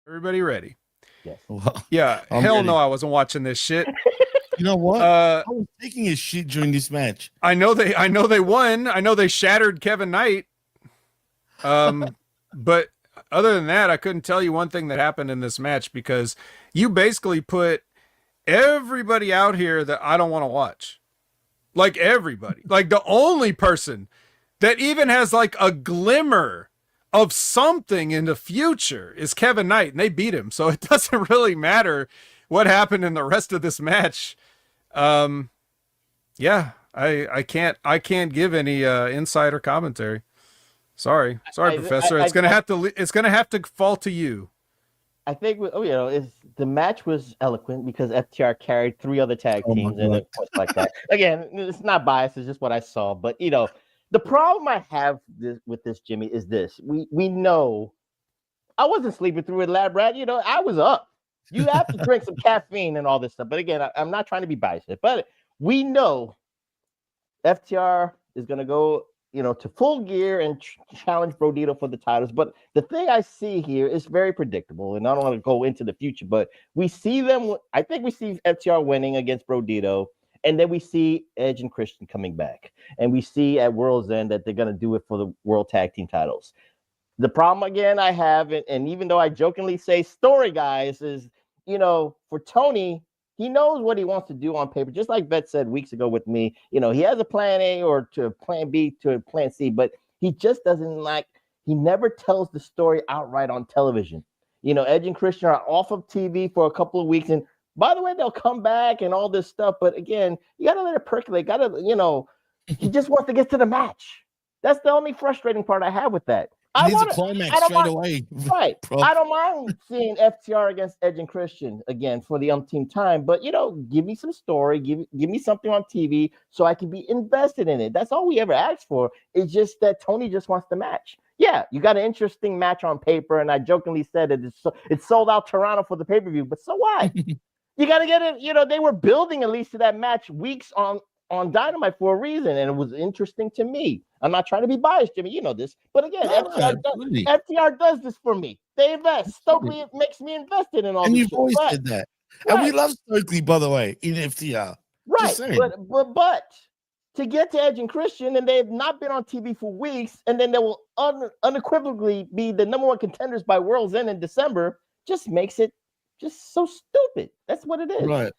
Everybody ready? Yes. Well, Yeah. I'm Hell ready. no, I wasn't watching this shit. You know what? I was taking a shit during this match. I know they won. I know they shattered Kevin Knight. But other than that, I couldn't tell you one thing that happened in this match because you basically put everybody out here that I don't want to watch. Like everybody. Like the only person that even has like a glimmer of something in the future is Kevin Knight, and they beat him. So it doesn't really matter what happened in the rest of this match. Yeah, I can't give any insider commentary. Sorry, Professor. It's gonna have to fall to you. I think the match was eloquent because FTR carried 3 other tag teams and it was like that. Again, it's not biased; it's just what I saw. But the problem I have with this, Jimmy, is this: we know I wasn't sleeping through it, lab rat. I was up. You have to drink some caffeine and all this stuff. But again, I'm not trying to be biased, but we know FTR is going to go, to Full Gear and challenge Brodito for the titles. But the thing I see here is very predictable, and I don't want to go into the future, but we see them. I think we see FTR winning against Brodito, and then we see Edge and Christian coming back, and we see at World's End that they're going to do it for the World Tag Team titles. The problem again I have, and even though I jokingly say story guys, is for Tony. He knows what he wants to do on paper, just like Vet said weeks ago with me. He has a plan A or to plan B to plan C, but he just doesn't he never tells the story outright on television. Edge and Christian are off of TV for a couple of weeks. And by the way, they'll come back and all this stuff. But again, you got to let it percolate. He just wants to get to the match. That's the only frustrating part I have with that. He needs a climax straight away. Right. I don't mind seeing FTR against Edge and Christian again for the umpteenth time, but give me some story, give me something on TV so I can be invested in it. That's all we ever asked for. It's just that Tony just wants the match. Yeah, you got an interesting match on paper, and I jokingly said that it's sold out Toronto for the pay-per-view, but so what? You got to get it. They were building at least to that match weeks on Dynamite for a reason, and it was interesting to me. I'm not trying to be biased, Jimmy. You know this. But again, FTR does this for me. They invest. Stokely, it makes me invested in all this. And you've always said that. Right. And we love Stokely, by the way, in FTR. Right. But to get to Edge and Christian, and they have not been on TV for weeks, and then they will unequivocally be the number 1 contenders by World's End in December, just makes it just so stupid. That's what it is. Right.